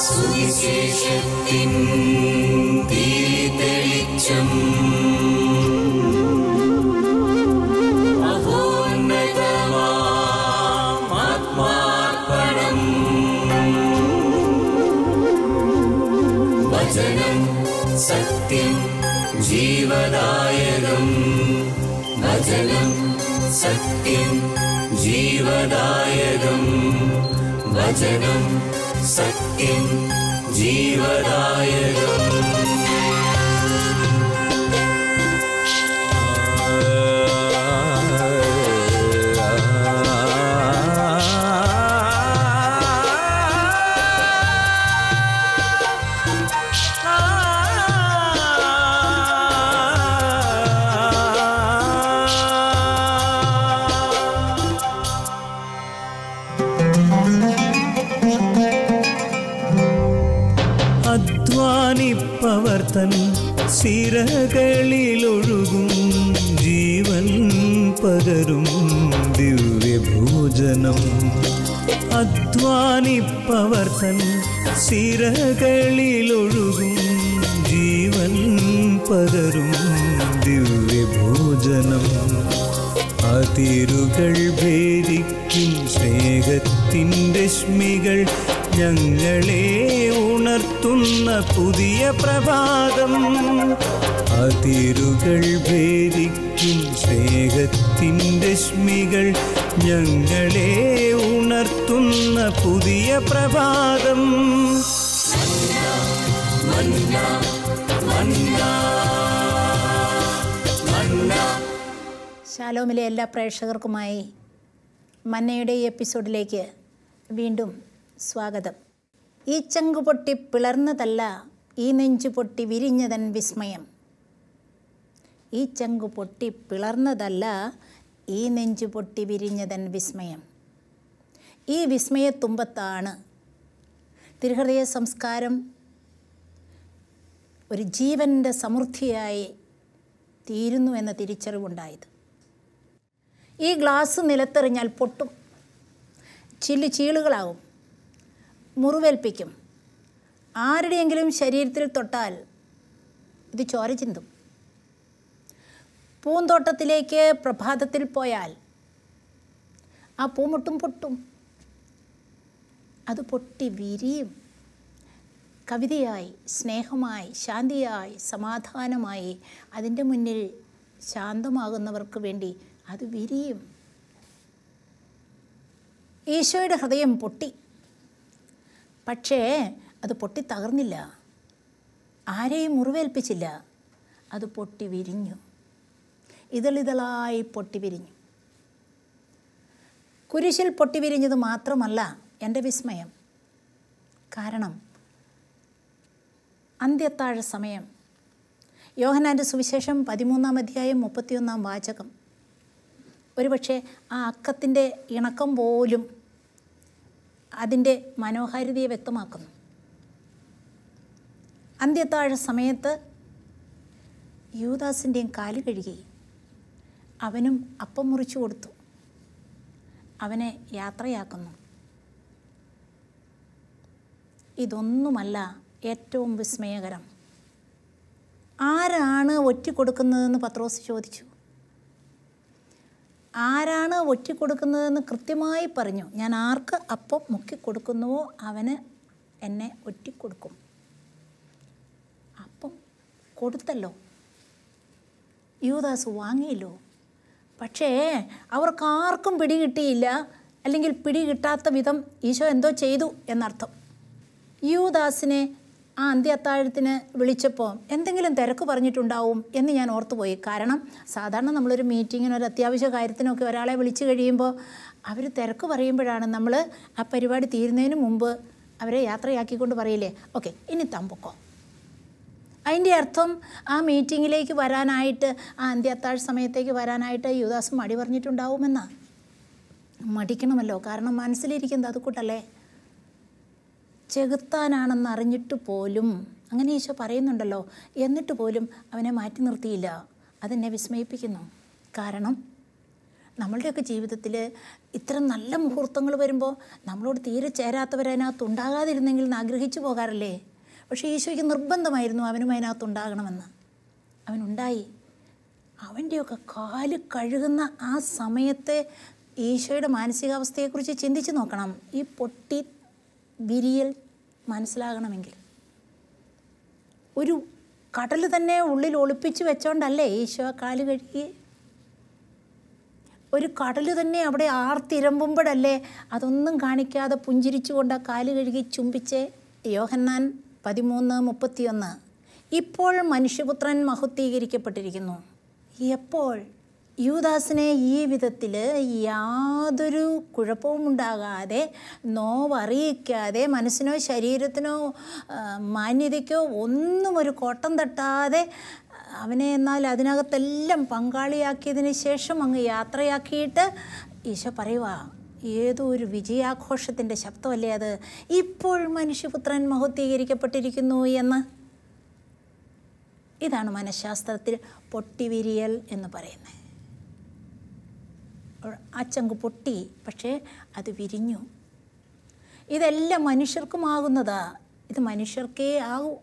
സുവിശേഷത്തിൻ തെളിച്ചം ആത്മാർപ്പണം വചനം സത്യം ജീവദായകം വചനം സത്യം ജീവദായകം വചനം സത്യം ജീവദായകം. അധ്വാനിപ്പവർത്തൻ സിരകളിലൊഴുകും ജീവൻ പകരും ദിവ്യഭോജനം. അധ്വാനിപ്പവർത്തൻ സിരകളിലൊഴുകും ജീവൻ പകരും ദിവ്യഭോജനം. അതിരുകൾ ഭേദിക്കും സ്നേഹത്തിൻ രശ്മികൾ ഞങ്ങളെ ഉണർത്തുന്ന പുതിയ പ്രഭാതം. അതിരുകൾ ഭേദിക്കും സ്നേഹത്തിൻ രശ്മികൾ ഞങ്ങളെ ഉണർത്തുന്ന പുതിയ പ്രഭാതം. ശാലോമിലെ എല്ലാ പ്രേക്ഷകർക്കുമായി മന്നയുടെ ഈ എപ്പിസോഡിലേക്ക് വീണ്ടും സ്വാഗതം. ഈ ചങ്കു പൊട്ടി പിളർന്നതല്ല, ഈ നെഞ്ചു പൊട്ടി വിരിഞ്ഞതൻ വിസ്മയം. ഈ ചങ്കു പൊട്ടി പിളർന്നതല്ല, ഈ നെഞ്ചു പൊട്ടി വിരിഞ്ഞതൻ വിസ്മയം. ഈ വിസ്മയത്തുമ്പത്താണ് തിരുഹൃദയ സംസ്കാരം ഒരു ജീവൻ്റെ സമൃദ്ധിയായി തീരുന്നു എന്ന തിരിച്ചറിവുണ്ടായത്. ഈ ഗ്ലാസ് നിലത്തെറിഞ്ഞാൽ പൊട്ടും, ചീളുകളാവും, മുറിവേൽപ്പിക്കും. ആരുടെയെങ്കിലും ശരീരത്തിൽ തൊട്ടാൽ ഇത് ചോര ചിന്തും. പൂന്തോട്ടത്തിലേക്ക് പ്രഭാതത്തിൽ പോയാൽ ആ പൂമൊട്ടും പൊട്ടും, അത് പൊട്ടി വിരിയും. കവിതയായി, സ്നേഹമായി, ശാന്തിയായി, സമാധാനമായി അതിൻ്റെ മുന്നിൽ ശാന്തമാകുന്നവർക്ക് വേണ്ടി അത് വിരിയും. ഈശോയുടെ ഹൃദയം പൊട്ടി, പക്ഷേ അത് പൊട്ടി തകർന്നില്ല, ആരെയും മുറിവേൽപ്പിച്ചില്ല. അത് പൊട്ടി വിരിഞ്ഞു, ഇതളിതളായി പൊട്ടി വിരിഞ്ഞു. കുരിശിൽ പൊട്ടി വിരിഞ്ഞത് മാത്രമല്ല എൻ്റെ വിസ്മയം. കാരണം അന്ത്യത്താഴ സമയം, യോഹന്നാൻ്റെ സുവിശേഷം 13-ാം അധ്യായം 31-ാം വാചകം ഒരുപക്ഷെ ആ അക്കത്തിൻ്റെ ഇണക്കം പോലും അതിൻ്റെ മനോഹാരിതയെ വ്യക്തമാക്കുന്നു. അന്ത്യത്താഴ സമയത്ത് യൂദാസിൻ്റെയും കാല് കഴുകി അവനും അപ്പം മുറിച്ചു കൊടുത്തു, അവനെ യാത്രയാക്കുന്നു. ഇതൊന്നുമല്ല ഏറ്റവും വിസ്മയകരം. ആരാണ് ഒറ്റിക്കൊടുക്കുന്നതെന്ന് പത്രോസ് ചോദിച്ചു. ആരാണ് ഒറ്റിക്കൊടുക്കുന്നതെന്ന് കൃത്യമായി പറഞ്ഞു. ഞാൻ ആർക്ക് അപ്പം മുക്കിക്കൊടുക്കുന്നുവോ അവന് എന്നെ ഒറ്റിക്കൊടുക്കും. അപ്പം കൊടുത്തല്ലോ, യൂദാസ് വാങ്ങിയല്ലോ. പക്ഷേ അവർക്കാർക്കും പിടികിട്ടിയില്ല, അല്ലെങ്കിൽ പിടികിട്ടാത്ത വിധം ഈശോ എന്തോ ചെയ്തു എന്നർത്ഥം. യൂദാസിനെ ആ അന്ത്യത്താഴത്തിന് വിളിച്ചപ്പോൾ എന്തെങ്കിലും തിരക്ക് പറഞ്ഞിട്ടുണ്ടാവും എന്ന് ഞാൻ ഓർത്തുപോയി. കാരണം സാധാരണ നമ്മളൊരു മീറ്റിങ്ങിന്, ഒരു അത്യാവശ്യ കാര്യത്തിനൊക്കെ ഒരാളെ വിളിച്ചു കഴിയുമ്പോൾ അവർ തിരക്ക് പറയുമ്പോഴാണ് നമ്മൾ ആ പരിപാടി തീരുന്നതിന് മുമ്പ് അവരെ യാത്രയാക്കിക്കൊണ്ട് പറയില്ലേ, ഓക്കെ ഇനി തമ്പൊക്കോ. അതിൻ്റെ അർത്ഥം ആ മീറ്റിങ്ങിലേക്ക് വരാനായിട്ട്, ആ അന്ത്യത്താഴ സമയത്തേക്ക് വരാനായിട്ട് യൂദാസ് മടി പറഞ്ഞിട്ടുണ്ടാവുമെന്നാണ്. മടിക്കണമല്ലോ, കാരണം മനസ്സിലിരിക്കുന്നത് അതുകൂട്ടല്ലേ. ചെകുത്താനാണെന്ന് അറിഞ്ഞിട്ട് പോലും, അങ്ങനെ ഈശോ പറയുന്നുണ്ടല്ലോ, എന്നിട്ട് പോലും അവനെ മാറ്റി നിർത്തിയില്ല. അതെന്നെ വിസ്മയിപ്പിക്കുന്നു. കാരണം നമ്മളുടെയൊക്കെ ജീവിതത്തിൽ ഇത്തരം നല്ല മുഹൂർത്തങ്ങൾ വരുമ്പോൾ നമ്മളോട് തീരെ ചേരാത്തവരതിനകത്ത് ഉണ്ടാകാതിരുന്നെങ്കിൽ എന്ന് ആഗ്രഹിച്ചു പോകാറില്ലേ? പക്ഷേ ഈശോയ്ക്ക് നിർബന്ധമായിരുന്നു അവനും അതിനകത്തുണ്ടാകണമെന്ന്. അവനുണ്ടായി. അവൻ്റെയൊക്കെ കാല് കഴുകുന്ന ആ സമയത്തെ ഈശോയുടെ മാനസികാവസ്ഥയെക്കുറിച്ച് ചിന്തിച്ച് നോക്കണം. ഈ പൊട്ടി വിരിയൽ മനസ്സിലാകണമെങ്കിൽ ഒരു കടൽ തന്നെ ഉള്ളിൽ ഒളിപ്പിച്ച് വെച്ചോണ്ടല്ലേ ഈശോ കാല് കഴുകി? ഒരു കടൽ തന്നെ അവിടെ ആർത്തിരമ്പുമ്പോഴല്ലേ അതൊന്നും കാണിക്കാതെ പുഞ്ചിരിച്ചുകൊണ്ട് ആ കാല് കഴുകി ചുംബിച്ച്? യോഹന്നാൻ 13:31. ഇപ്പോൾ മനുഷ്യപുത്രൻ മഹത്വീകരിക്കപ്പെട്ടിരിക്കുന്നു. എപ്പോൾ? യൂദാസിനെ ഈ വിധത്തിൽ യാതൊരു കുഴപ്പവും ഉണ്ടാകാതെ, നോവറിയിക്കാതെ, മനസ്സിനോ ശരീരത്തിനോ മാന്യതയ്ക്കോ ഒന്നും ഒരു കോട്ടം തട്ടാതെ അവനെ എന്നാൽ അതിനകത്തെല്ലാം പങ്കാളിയാക്കിയതിന് ശേഷം അങ്ങ് യാത്രയാക്കിയിട്ട് ഈശോ പറയുക, ഏതോ ഒരു വിജയാഘോഷത്തിൻ്റെ ശബ്ദമല്ലേ അത്, ഇപ്പോൾ മനുഷ്യപുത്രൻ മഹത്വീകരിക്കപ്പെട്ടിരിക്കുന്നു എന്ന്. ഇതാണ് മനഃശാസ്ത്രത്തിൽ പൊട്ടിവിരിയൽ എന്ന് പറയുന്നത്. ആ ചങ്ക് പൊട്ടി, പക്ഷേ അത് വിരിഞ്ഞു. ഇതെല്ലാം മനുഷ്യർക്കുമാകുന്നതാ. ഇത് മനുഷ്യർക്കേ ആകൂ.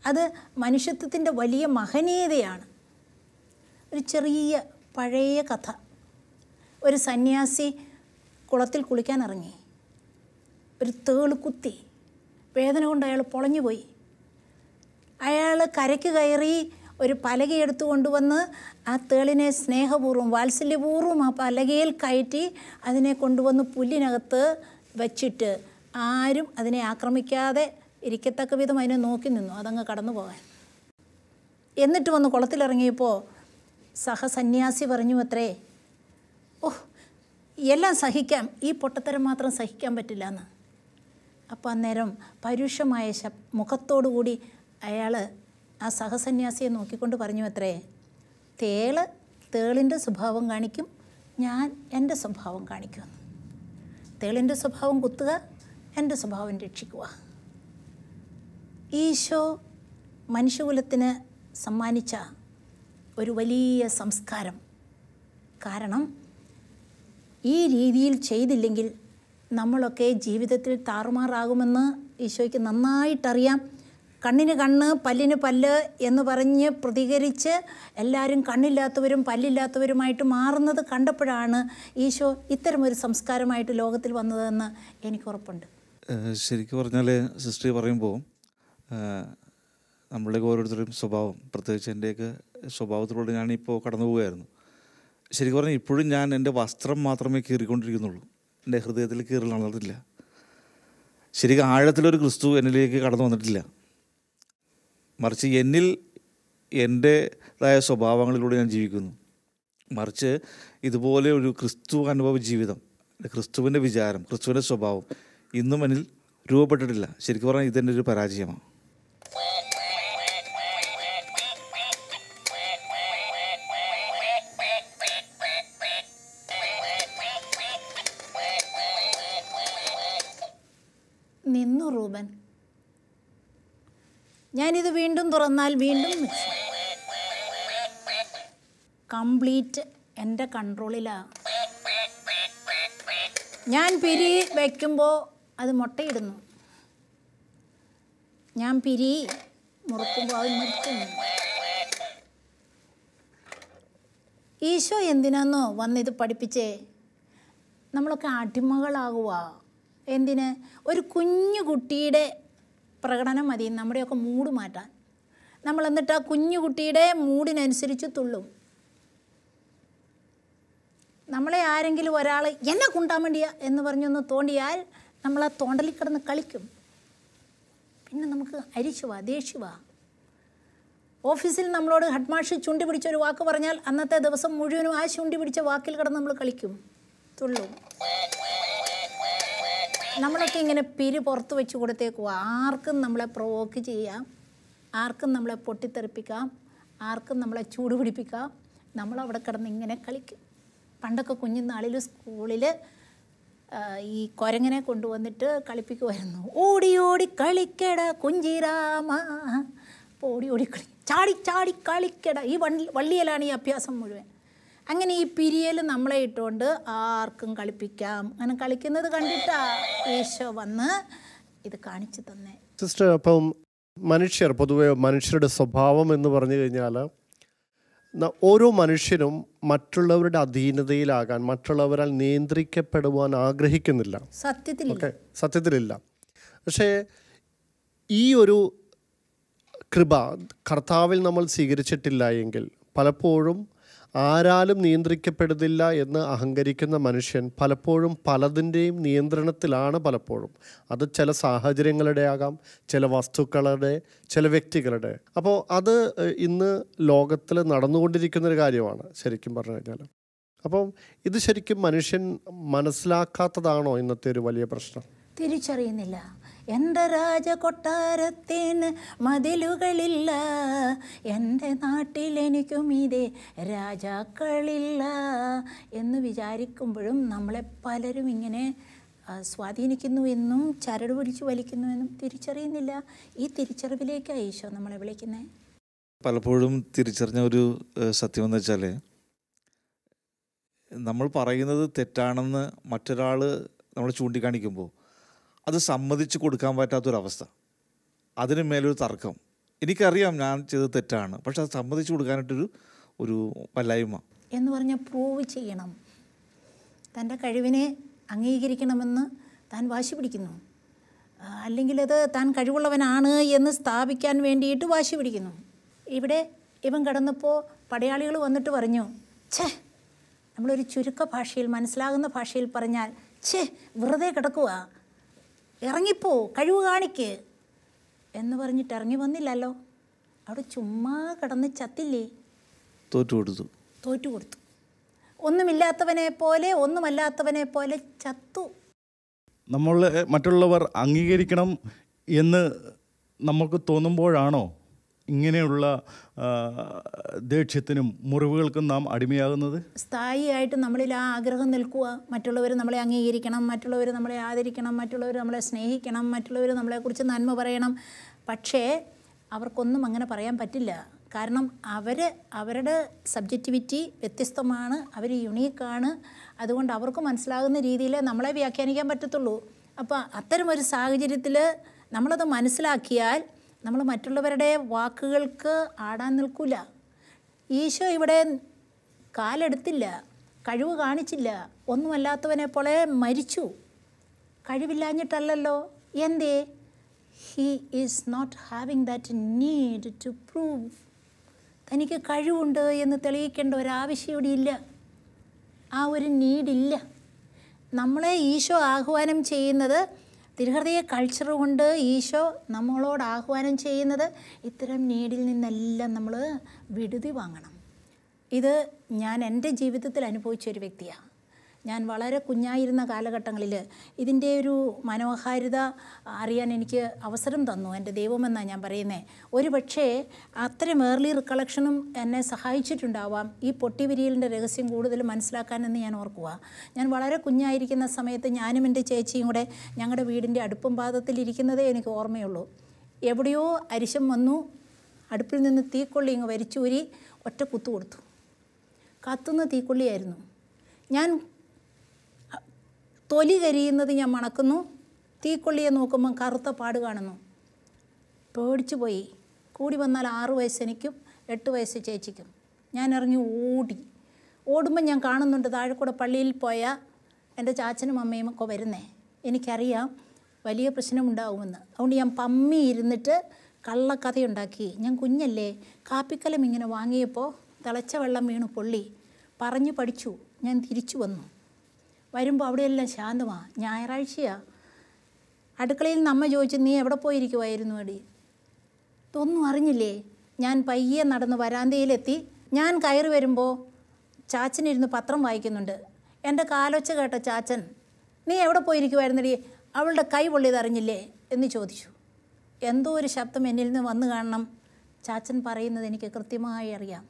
അത് മനുഷ്യത്വത്തിൻ്റെ വലിയ മഹനീയതയാണ്. ഒരു ചെറിയ പഴയ കഥ. ഒരു സന്യാസി കുളത്തിൽ കുളിക്കാൻ ഇറങ്ങി. ഒരു തേള് കുത്തി. വേദന കൊണ്ട് അയാൾ പൊളഞ്ഞു പോയി. അയാൾ കരയ്ക്ക് കയറി ഒരു പലകയെടുത്ത് കൊണ്ടുവന്ന് ആ തേളിനെ സ്നേഹപൂർവ്വം വാത്സല്യപൂർവ്വം ആ പലകയിൽ കയറ്റി അതിനെ കൊണ്ടുവന്ന് പുല്ലിനകത്ത് വച്ചിട്ട് ആരും അതിനെ ആക്രമിക്കാതെ ഇരിക്കത്തക്ക വിധം അതിനെ നോക്കി നിന്നു, അതങ്ങ് കടന്നു പോകാൻ. എന്നിട്ട് വന്ന് കുളത്തിലിറങ്ങിയപ്പോൾ സഹസന്യാസി പറഞ്ഞു അത്രേ, ഓഹ് എല്ലാം സഹിക്കാം, ഈ പൊട്ടത്തരം മാത്രം സഹിക്കാൻ പറ്റില്ല എന്ന്. അപ്പോൾ അന്നേരം പരുഷമായ മുഖത്തോടുകൂടി അയാൾ ആ സഹസന്യാസിയെ നോക്കിക്കൊണ്ട് പറഞ്ഞു അത്രേ, തേളിൻ്റെ സ്വഭാവം കാണിക്കും, ഞാൻ എൻ്റെ സ്വഭാവം കാണിക്കുമെന്ന്. തേളിൻ്റെ സ്വഭാവം കുത്തുക, എൻ്റെ സ്വഭാവം രക്ഷിക്കുക. ഈശോ മനുഷ്യകുലത്തിന് സമ്മാനിച്ച ഒരു വലിയ സംസ്കാരം. കാരണം ഈ രീതിയിൽ ചെയ്തില്ലെങ്കിൽ നമ്മളൊക്കെ ജീവിതത്തിൽ താറുമാറാകുമെന്ന് ഈശോയ്ക്ക് നന്നായിട്ടറിയാം. കണ്ണിന് കണ്ണ് പല്ലിന് പല്ല് എന്ന് പറഞ്ഞ് പ്രതികരിച്ച് എല്ലാവരും കണ്ണില്ലാത്തവരും പല്ലില്ലാത്തവരുമായിട്ട് മാറുന്നത് കണ്ടപ്പോഴാണ് ഈശോ ഇത്തരമൊരു സംസ്കാരമായിട്ട് ലോകത്തിൽ വന്നതെന്ന് എനിക്ക് ഉറപ്പുണ്ട്. ശരിക്കും പറഞ്ഞാൽ സിസ്റ്റർ പറയുമ്പോൾ നമ്മളുടെയൊക്കെ ഓരോരുത്തരുടെയും സ്വഭാവം, പ്രത്യേകിച്ച് എൻ്റെയൊക്കെ സ്വഭാവത്തിലൂടെ ഞാനിപ്പോൾ കടന്നു പോവുകയായിരുന്നു. ശരിക്കും പറഞ്ഞാൽ ഇപ്പോഴും ഞാൻ എൻ്റെ വസ്ത്രം മാത്രമേ കീറിക്കൊണ്ടിരിക്കുന്നുള്ളൂ, എൻ്റെ ഹൃദയത്തിൽ കീറൽ നടന്നിട്ടില്ല. ശരിക്കും ആഴത്തിലൊരു ക്രിസ്തു എന്നിലേക്ക് കടന്നു വന്നിട്ടില്ല. മറിച്ച് എന്നിൽ എൻ്റേതായ സ്വഭാവങ്ങളിലൂടെ ഞാൻ ജീവിക്കുന്നു. മറിച്ച് ഇതുപോലെ ഒരു ക്രിസ്തു അനുഭവ ജീവിതം, ക്രിസ്തുവിൻ്റെ വിചാരം, ക്രിസ്തുവിൻ്റെ സ്വഭാവം ഇന്നും എന്നിൽ രൂപപ്പെട്ടിട്ടില്ല. ശരിക്കും പറഞ്ഞാൽ ഇതെൻ്റെ ഒരു പരാജയമാണ്. നിന്നു റൂബൻ, ഞാനിത് വീണ്ടും തുറന്നാൽ വീണ്ടും കംപ്ലീറ്റ് എൻ്റെ കൺട്രോളിലാണ്. ഞാൻ പിരി വയ്ക്കുമ്പോൾ അത് മുട്ടയിടുന്നു, ഞാൻ പിരി മുറുക്കുമ്പോൾ അത് നിർത്തുന്നു. ഈശോ എന്തിനാന്നോ വന്നിത് പഠിപ്പിച്ചേ? നമ്മളൊക്കെ അടിമകളാകുക. എന്തിന്? ഒരു കുഞ്ഞു കുട്ടിയുടെ പ്രകടനം മതി നമ്മുടെയൊക്കെ മൂഡ് മാറ്റാൻ. നമ്മൾ എന്നിട്ട് ആ കുഞ്ഞു കുട്ടിയുടെ മൂഡിനനുസരിച്ച് തുള്ളും. നമ്മളെ ആരെങ്കിലും ഒരാൾ എന്നെ കുണ്ടാൻ വേണ്ടിയാ എന്ന് പറഞ്ഞൊന്ന് തോണ്ടിയാൽ നമ്മൾ ആ തോണ്ടലിൽ കിടന്ന് കളിക്കും. പിന്നെ നമുക്ക് അരിശുവാ, ദേഷ്യവാ. ഓഫീസിൽ നമ്മളോട് ഹെഡ് മാഷ് ചുണ്ടി പിടിച്ചൊരു വാക്ക് പറഞ്ഞാൽ അന്നത്തെ ദിവസം മുഴുവനും ആ ചുണ്ടി പിടിച്ച വാക്കിൽ കിടന്ന് നമ്മൾ കളിക്കും, തുള്ളും. നമ്മളൊക്കെ ഇങ്ങനെ പിരി പുറത്ത് വെച്ച് കൊടുത്തേക്കുക. ആർക്കും നമ്മളെ പ്രൊവോക്ക് ചെയ്യാം, ആർക്കും നമ്മളെ പൊട്ടിത്തെറിപ്പിക്കാം, ആർക്കും നമ്മളെ ചൂട് പിടിപ്പിക്കാം. നമ്മളവിടെ കിടന്ന് ഇങ്ങനെ കളിക്കും. പണ്ടൊക്കെ കുഞ്ഞുനാളിൽ സ്കൂളിൽ ഈ കുരങ്ങനെ കൊണ്ടുവന്നിട്ട് കളിപ്പിക്കുമായിരുന്നു. ഓടി ഓടി കളിക്കട കുഞ്ചിരാമ. അപ്പോൾ ഓടി ഓടി കളി. ചാടി ചാടി കളിക്കട. ഈ വള്ളിയിലാണ് ഈ അഭ്യാസം മുഴുവൻ. അങ്ങനെ ഈ പിരിയൽ നമ്മളെ ഇട്ടുകൊണ്ട് ആർക്കും കളിപ്പിക്കാം. അങ്ങനെ കളിക്കുന്നത് കണ്ടിട്ടാ ഈശോ വന്ന് ഇത് കാണിച്ചു തന്നെ. സിസ്റ്റർ, അപ്പം പൊതുവെ മനുഷ്യരുടെ സ്വഭാവം എന്ന് പറഞ്ഞു കഴിഞ്ഞാൽ ഓരോ മനുഷ്യനും മറ്റുള്ളവരുടെ അധീനതയിലാകാൻ, മറ്റുള്ളവരാൽ നിയന്ത്രിക്കപ്പെടുവാൻ ആഗ്രഹിക്കുന്നില്ല. സത്യത്തിലില്ല. പക്ഷേ ഈ ഒരു കൃപ കർത്താവിൽ നമ്മൾ സ്വീകരിച്ചിട്ടില്ല എങ്കിൽ പലപ്പോഴും ആരാലും നിയന്ത്രിക്കപ്പെടുന്നില്ല എന്ന് അഹങ്കരിക്കുന്ന മനുഷ്യൻ പലപ്പോഴും പലതിൻ്റെയും നിയന്ത്രണത്തിലാണ്. പലപ്പോഴും അത് ചില സാഹചര്യങ്ങളുടെ ആകാം, ചില വസ്തുക്കളുടെ, ചില വ്യക്തികളുടെ. അപ്പോൾ അത് ഇന്ന് ലോകത്തിൽ നടന്നുകൊണ്ടിരിക്കുന്നൊരു കാര്യമാണ് ശരിക്കും പറഞ്ഞു കഴിഞ്ഞാൽ. അപ്പം ഇത് ശരിക്കും മനുഷ്യൻ മനസ്സിലാക്കാത്തതാണോ ഇന്നത്തെ ഒരു വലിയ പ്രശ്നം? തിരിച്ചറിയുന്നില്ല. എൻ്റെ രാജകൊട്ടാരത്തിന് മതിലുകളില്ല, എൻ്റെ നാട്ടിലെനിക്കും ഇതേ രാജാക്കളില്ല എന്ന് വിചാരിക്കുമ്പോഴും നമ്മളെ പലരും ഇങ്ങനെ സ്വാധീനിക്കുന്നു എന്നും ചരട് പിടിച്ച് വലിക്കുന്നു എന്നും തിരിച്ചറിയുന്നില്ല. ഈ തിരിച്ചറിവിലേക്കാണ് ഈശോ നമ്മളെ വിളിക്കുന്നത്. പലപ്പോഴും തിരിച്ചറിഞ്ഞ ഒരു സത്യം എന്ന് വെച്ചാൽ, നമ്മൾ പറയുന്നത് തെറ്റാണെന്ന് മറ്റൊരാൾ നമ്മൾ ചൂണ്ടിക്കാണിക്കുമ്പോൾ അത് സമ്മതിച്ച് കൊടുക്കാൻ പറ്റാത്തൊരവസ്ഥ, അതിന് മേലൊരു തർക്കം. എനിക്കറിയാം ഞാൻ ചെയ്തത് തെറ്റാണ്, പക്ഷെ അത് സമ്മതിച്ച് കൊടുക്കാനായിട്ടൊരു വല്ലായ്മ എന്ന് പറഞ്ഞാൽ പ്രൂവ് ചെയ്യണം, തൻ്റെ കഴിവിനെ അംഗീകരിക്കണമെന്ന് താൻ വാശി പിടിക്കുന്നു. അല്ലെങ്കിൽ അത് താൻ കഴിവുള്ളവനാണ് എന്ന് സ്ഥാപിക്കാൻ വേണ്ടിയിട്ട് വാശി പിടിക്കുന്നു. ഇവിടെ ഇവൻ കിടന്നപ്പോൾ പടയാളികൾ വന്നിട്ട് പറഞ്ഞു, ഛേ, നമ്മളൊരു ചുരുക്ക ഭാഷയിൽ, മനസ്സിലാകുന്ന ഭാഷയിൽ പറഞ്ഞാൽ, ഛേ, വെറുതെ കിടക്കുക, ഇറങ്ങിപ്പോ, കഴിവ് കാണിക്ക് എന്ന് പറഞ്ഞിട്ട് ഇറങ്ങി വന്നില്ലല്ലോ. അവിടെ ചുമ്മാ കിടന്ന് ചത്തില്ലേ? തോറ്റു കൊടുത്തു. ഒന്നുമില്ലാത്തവനെ പോലെ, ഒന്നുമല്ലാത്തവനെ പോലെ ചത്തു. നമ്മൾ മറ്റുള്ളവർ അംഗീകരിക്കണം എന്ന് നമുക്ക് തോന്നുമ്പോഴാണോ ഇങ്ങനെയുള്ള ദേഷ്യത്തിനും മുറിവുകൾക്കും നാം അടിമയാകുന്നത്? സ്ഥായിയായിട്ട് നമ്മളിൽ ആ ആഗ്രഹം നിൽക്കുക. മറ്റുള്ളവർ നമ്മളെ അംഗീകരിക്കണം, മറ്റുള്ളവർ നമ്മളെ ആദരിക്കണം, മറ്റുള്ളവർ നമ്മളെ സ്നേഹിക്കണം, മറ്റുള്ളവർ നമ്മളെക്കുറിച്ച് നന്മ പറയണം. പക്ഷേ അവർക്കൊന്നും അങ്ങനെ പറയാൻ പറ്റില്ല. കാരണം അവരുടെ സബ്ജക്റ്റിവിറ്റി വ്യത്യസ്തമാണ്, അവർ യുണീക്കാണ്. അതുകൊണ്ട് അവർക്ക് മനസ്സിലാകുന്ന രീതിയിൽ നമ്മളെ വ്യാഖ്യാനിക്കാൻ പറ്റത്തുള്ളൂ. അപ്പോൾ അത്തരമൊരു സാഹചര്യത്തിൽ നമ്മളത് മനസ്സിലാക്കിയാൽ നമ്മൾ മറ്റുള്ളവരുടെ വാക്കുകൾക്ക് ആടാൻ നിൽക്കില്ല. ഈശോ ഇവിടെ കാലെടുത്തില്ല, കഴിവ് കാണിച്ചില്ല, ഒന്നുമല്ലാത്തവനെ പോലെ മരിച്ചു. കഴിവില്ലാഞ്ഞിട്ടല്ലല്ലോ. എന്തേ? He is not having that need to prove. തനിക്ക് കഴിവുണ്ട് എന്ന് തെളിയിക്കേണ്ട ഒരാവശ്യം ഇവിടെ ഇല്ല. ആ ഒരു നീഡില്ല. നമ്മളെ ഈശോ ആഹ്വാനം ചെയ്യുന്നത്, തിരുഹൃദയ കൾച്ചർ കൊണ്ട് ഈശോ നമ്മളോട് ആഹ്വാനം ചെയ്യുന്നത്, ഇത്തരം നീഡിൽ നിന്നെല്ലാം നമ്മൾ വിടുതി വാങ്ങണം. ഇത് ഞാൻ എൻ്റെ ജീവിതത്തിൽ അനുഭവിച്ചൊരു വ്യക്തിയാണ്. ഞാൻ വളരെ കുഞ്ഞായിരുന്ന കാലഘട്ടങ്ങളിൽ ഇതിൻ്റെ ഒരു മനോഹാരിത അറിയാൻ എനിക്ക് അവസരം തന്നു എൻ്റെ ദൈവമെന്നാണ് ഞാൻ പറയുന്നത്. ഒരു പക്ഷേ അത്രയും ഏർലി റിക്കളക്ഷനും എന്നെ സഹായിച്ചിട്ടുണ്ടാവാം ഈ പൊട്ടിവിരിയലിൻ്റെ രഹസ്യം കൂടുതൽ മനസ്സിലാക്കാനെന്ന് ഞാൻ ഓർക്കുക. ഞാൻ വളരെ കുഞ്ഞായിരിക്കുന്ന സമയത്ത് ഞാനും എൻ്റെ ചേച്ചിയും കൂടെ ഞങ്ങളുടെ വീടിൻ്റെ അടുപ്പം പാദത്തിലിരിക്കുന്നതേ എനിക്ക് ഓർമ്മയുള്ളൂ. എവിടെയോ അരിശം വന്നു, അടുപ്പിൽ നിന്ന് തീക്കൊള്ളി ഇങ്ങ് വലിച്ചൂരി ഒറ്റ കുത്തു കൊടുത്തു. കത്തുന്ന തീക്കൊള്ളിയായിരുന്നു. ഞാൻ തൊലി കരിയുന്നത് ഞാൻ മണക്കുന്നു, തീക്കൊള്ളിയെ നോക്കുമ്പം കറുത്ത പാട് കാണുന്നു. പേടിച്ചു പോയി. കൂടി വന്നാൽ 6 വയസ്സ് എനിക്കും 8 വയസ്സ് ചേച്ചിക്കും. ഞാൻ ഇറങ്ങി ഓടുമ്പോൾ ഞാൻ കാണുന്നുണ്ട് താഴെക്കൂടെ പള്ളിയിൽ പോയ എൻ്റെ ചാച്ചനും അമ്മയും ഒക്കെ വരുന്നേ. എനിക്കറിയാം വലിയ പ്രശ്നമുണ്ടാകുമെന്ന്. അതുകൊണ്ട് ഞാൻ പമ്മി ഇരുന്നിട്ട് കള്ളക്കഥയുണ്ടാക്കി. ഞാൻ കുഞ്ഞല്ലേ, കാപ്പിക്കലം ഇങ്ങനെ വാങ്ങിയപ്പോൾ തിളച്ച വെള്ളം വീണു പൊള്ളി. പറഞ്ഞു പഠിച്ചു. ഞാൻ തിരിച്ചു വന്നു. വരുമ്പോൾ അവിടെയെല്ലാം ശാന്തമാണ്. ഞായറാഴ്ചയാണ്. അടുക്കളയിൽ നിന്ന് അമ്മ ചോദിച്ചു, നീ എവിടെ പോയിരിക്കുമായിരുന്നു അടി? ഇതൊന്നും അറിഞ്ഞില്ലേ? ഞാൻ പയ്യെ നടന്ന് വരാന്തയിലെത്തി. ഞാൻ കയറി വരുമ്പോൾ ചാച്ചനിരുന്ന് പത്രം വായിക്കുന്നുണ്ട്. എൻ്റെ കാലൊച്ച കേട്ട ചാച്ചൻ, നീ എവിടെ പോയിരിക്കുമായിരുന്നടി? അവളുടെ കൈ പൊള്ളിയത് അറിഞ്ഞില്ലേ എന്ന് ചോദിച്ചു. എന്തോ ഒരു ശബ്ദം എന്നിൽ നിന്ന് വന്നു കാണണം. ചാച്ചൻ പറയുന്നത് എനിക്ക് കൃത്യമായി അറിയാം.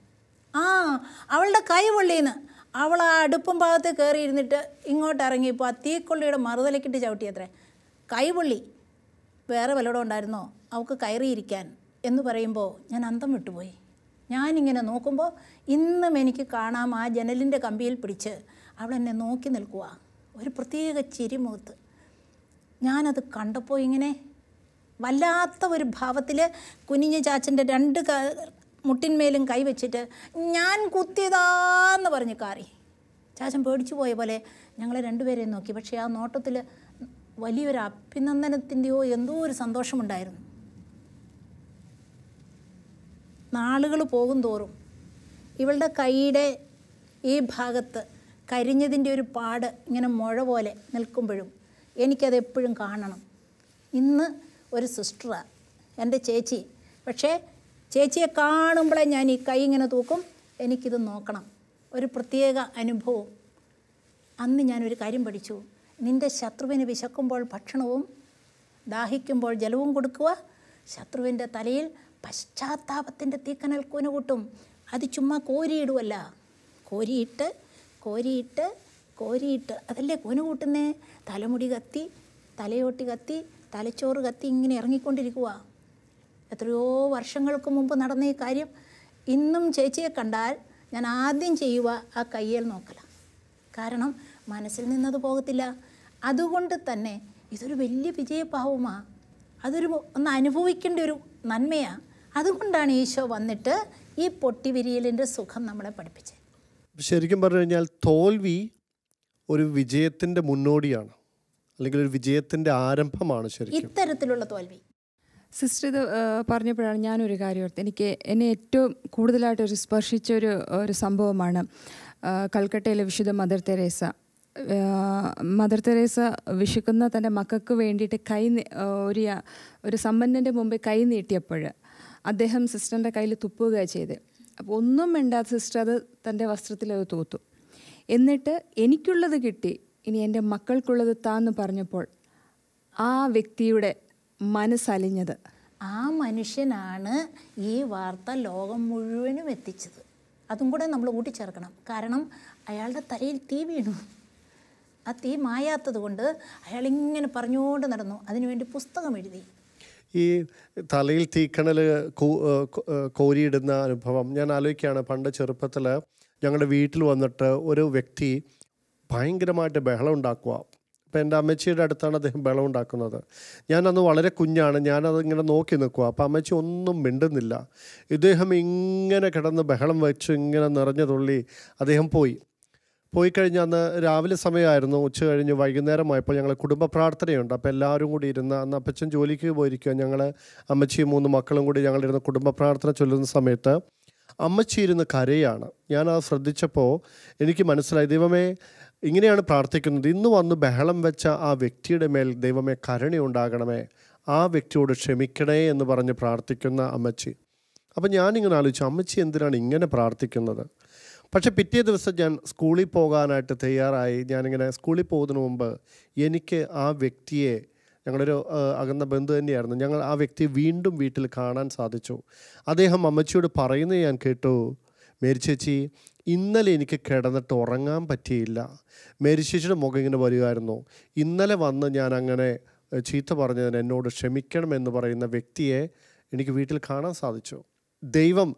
അവളുടെ കൈ പൊള്ളിയെന്ന്. അവൾ ആ അടുപ്പം ഭാഗത്ത് കയറി ഇരുന്നിട്ട് ഇങ്ങോട്ട് ഇറങ്ങിയപ്പോൾ ആ തീക്കൊള്ളിയുടെ മറുതലക്കിട്ട് ചവിട്ടിയത്രേ. കൈ പൊള്ളി. വേറെ വല്ലതും ഉണ്ടായിരുന്നോ അവൾക്ക് കയറിയിരിക്കാൻ എന്ന് പറയുമ്പോൾ ഞാൻ അന്തം വിട്ടുപോയി. ഞാനിങ്ങനെ നോക്കുമ്പോൾ ഇന്നും എനിക്ക് കാണാം ആ ജനലിൻ്റെ കമ്പിയിൽ പിടിച്ച് അവളെന്നെ നോക്കി നിൽക്കുക, ഒരു പ്രത്യേക ചിരി മുഖത്ത്. ഞാനത് കണ്ടപ്പോൾ ഇങ്ങനെ വല്ലാത്ത ഒരു ഭാവത്തിൽ കുനിഞ്ഞ ചാച്ചൻ്റെ 2 മുട്ടിന്മേലും കൈവച്ചിട്ട് ഞാൻ കുത്തിയതാന്ന് പറഞ്ഞ് കാറി. ചാച്ചൻ പേടിച്ചു പോയ പോലെ ഞങ്ങളെ 2 പേരെയും നോക്കി. പക്ഷേ ആ നോട്ടത്തിൽ വലിയൊരു അഭിനന്ദനത്തിൻ്റെയോ എന്തോ ഒരു സന്തോഷമുണ്ടായിരുന്നു. നാളുകൾ പോകും തോറും ഇവളുടെ കൈയുടെ ഈ ഭാഗത്ത് കരിഞ്ഞതിൻ്റെ ഒരു പാട് ഇങ്ങനെ മുഴ പോലെ നിൽക്കുമ്പോഴും എനിക്കതെപ്പോഴും കാണണം. ഇന്ന് ഒരു സിസ്റ്ററാണ് എൻ്റെ ചേച്ചി. പക്ഷേ ചേച്ചിയെ കാണുമ്പോഴേ ഞാൻ ഈ കൈ ഇങ്ങനെ തൂക്കും, എനിക്കിത് നോക്കണം. ഒരു പ്രത്യേക അനുഭവം. അന്ന് ഞാനൊരു കാര്യം പഠിച്ചു. നിൻ്റെ ശത്രുവിന് വിശക്കുമ്പോൾ ഭക്ഷണവും ദാഹിക്കുമ്പോൾ ജലവും കൊടുക്കുക. ശത്രുവിൻ്റെ തലയിൽ പശ്ചാത്താപത്തിൻ്റെ തീക്കനൽ കൂന കൂട്ടും. അത് ചുമ്മാ കോരിയിടുവല്ല, കോരിയിട്ട് കോരിയിട്ട് കോരിയിട്ട് അതല്ലേ കൂന കൂട്ടുന്നേ. തലമുടി കത്തി, തലയോട്ടി കത്തി, തലച്ചോറ് കത്തി ഇങ്ങനെ ഇറങ്ങിക്കൊണ്ടിരിക്കുക. എത്രയോ വർഷങ്ങൾക്ക് മുമ്പ് നടന്ന ഈ കാര്യം ഇന്നും ചേച്ചിയെ കണ്ടാൽ ഞാൻ ആദ്യം ചെയ്യുക ആ കയ്യിൽ നോക്കല. കാരണം മനസ്സിൽ നിന്നത് പോകത്തില്ല. അതുകൊണ്ട് തന്നെ ഇതൊരു വലിയ വിജയഭാവമാണ്. ഒന്ന് അനുഭവിക്കേണ്ട ഒരു നന്മയാണ്. അതുകൊണ്ടാണ് ഈശോ വന്നിട്ട് ഈ പൊട്ടിവിരിയലിൻ്റെ സുഖം നമ്മളെ പഠിപ്പിച്ചത്. ശരിക്കും പറഞ്ഞു കഴിഞ്ഞാൽ തോൽവി ഒരു വിജയത്തിൻ്റെ മുന്നോടിയാണ്, അല്ലെങ്കിൽ ഒരു വിജയത്തിൻ്റെ ആരംഭമാണ് ശരിക്കും ഇത്തരത്തിലുള്ള തോൽവി. സിസ്റ്റർ ഇത് പറഞ്ഞപ്പോഴാണ് ഞാനൊരു കാര്യം ഓർത്ത്. എന്നെ ഏറ്റവും കൂടുതലായിട്ട് സ്പർശിച്ച ഒരു സംഭവമാണ് കൽക്കട്ടയിലെ വിശുദ്ധ മദർ തെരേസ. മദർ തെരേസ വിശക്കുന്ന തൻ്റെ മക്കൾക്ക് വേണ്ടിയിട്ട് ഒരു സമ്പന്നൻ്റെ മുമ്പിൽ കൈ നീട്ടിയപ്പോൾ അദ്ദേഹം സിസ്റ്ററിൻ്റെ കയ്യിൽ തുപ്പുകയാണ് ചെയ്തത്. അപ്പോൾ ഒന്നും വേണ്ടാത്ത സിസ്റ്റർ അത് തൻ്റെ വസ്ത്രത്തിൽ അത് തൂത്തു. എന്നിട്ട് എനിക്കുള്ളത് കിട്ടി, ഇനി എൻ്റെ മക്കൾക്കുള്ളത് താന്ന് പറഞ്ഞപ്പോൾ ആ വ്യക്തിയുടെ മനസ്സലിഞ്ഞത്. ആ മനുഷ്യനാണ് ഈ വാർത്ത ലോകം മുഴുവനും എത്തിച്ചത്. അതും കൂടെ നമ്മൾ കൂട്ടിച്ചേർക്കണം. കാരണം അയാളുടെ തലയിൽ തീ വീണു. ആ തീ മായാത്തത് കൊണ്ട് അയാളിങ്ങനെ പറഞ്ഞുകൊണ്ട് നടന്നു. അതിനുവേണ്ടി പുസ്തകം എഴുതി. ഈ തലയിൽ തീക്കണൽ കോരിയിടുന്ന അനുഭവം ഞാൻ ആലോചിക്കുകയാണ്. പണ്ട് ചെറുപ്പത്തിൽ ഞങ്ങളുടെ വീട്ടിൽ വന്നിട്ട് ഒരു വ്യക്തി ഭയങ്കരമായിട്ട് ബഹളം ഉണ്ടാക്കുക. അപ്പോൾ എൻ്റെ അമ്മച്ചിയുടെ അടുത്താണ് അദ്ദേഹം ബഹളം ഉണ്ടാക്കുന്നത്. ഞാനന്ന് വളരെ കുഞ്ഞാണ്. ഞാനതിങ്ങനെ നോക്കി നിൽക്കുക. അപ്പോൾ അമ്മച്ചി ഒന്നും മിണ്ടുന്നില്ല. ഇദ്ദേഹം ഇങ്ങനെ കിടന്ന് ബഹളം വെച്ച് ഇങ്ങനെ നിറഞ്ഞു തുള്ളി അദ്ദേഹം പോയി കഴിഞ്ഞ് അന്ന് രാവിലെ സമയമായിരുന്നു. ഉച്ച കഴിഞ്ഞ് വൈകുന്നേരമായപ്പോൾ ഞങ്ങൾ കുടുംബ പ്രാർത്ഥനയുണ്ട്. അപ്പോൾ എല്ലാവരും കൂടി ഇരുന്ന്, അന്ന് അപ്പച്ചൻ ജോലിക്ക് പോയിരിക്കുക, ഞങ്ങൾ അമ്മച്ചിയും 3 മക്കളും കൂടി ഞങ്ങളിരുന്ന് കുടുംബ പ്രാർത്ഥന ചൊല്ലുന്ന സമയത്ത് അമ്മച്ചി ഇരുന്ന് കരയാണ്. ഞാനത് ശ്രദ്ധിച്ചപ്പോൾ എനിക്ക് മനസ്സിലായി, ദൈവമേ ഇങ്ങനെയാണ് പ്രാർത്ഥിക്കുന്നത്. ഇന്ന് വന്ന് ബഹളം വെച്ച ആ വ്യക്തിയുടെ മേൽ ദൈവമേ കരുണയുണ്ടാകണമേ, ആ വ്യക്തിയോട് ക്ഷമിക്കണേ എന്ന് പറഞ്ഞ് പ്രാർത്ഥിക്കുന്ന അമ്മച്ചി. അപ്പം ഞാനിങ്ങനെ ആലോചിച്ചു, അമ്മച്ചി എന്തിനാണ് ഇങ്ങനെ പ്രാർത്ഥിക്കുന്നത്? പക്ഷെ പിറ്റേ ദിവസം ഞാൻ സ്കൂളിൽ പോകാനായിട്ട് തയ്യാറായി. ഞാനിങ്ങനെ സ്കൂളിൽ പോകുന്നതിന് മുമ്പ് എനിക്ക് ആ വ്യക്തിയെ, ഞങ്ങളൊരു അകന്ന ബന്ധു തന്നെയായിരുന്നു, ഞങ്ങൾ ആ വ്യക്തിയെ വീണ്ടും വീട്ടിൽ കാണാൻ സാധിച്ചു. അദ്ദേഹം അമ്മച്ചിയോട് പറയുന്നത് ഞാൻ കേട്ടു, മേരി ചേച്ചി ഇന്നലെ എനിക്ക് കിടന്നിട്ട് ഉറങ്ങാൻ പറ്റിയില്ല. മേരി ചേച്ചിയുടെ മുഖം ഇങ്ങനെ വരുമായിരുന്നു. ഇന്നലെ വന്ന് ഞാൻ അങ്ങനെ ചീത്ത പറഞ്ഞതിന് എന്നോട് ക്ഷമിക്കണമെന്ന് പറയുന്ന വ്യക്തിയെ എനിക്ക് വീട്ടിൽ കാണാൻ സാധിച്ചു. ദൈവം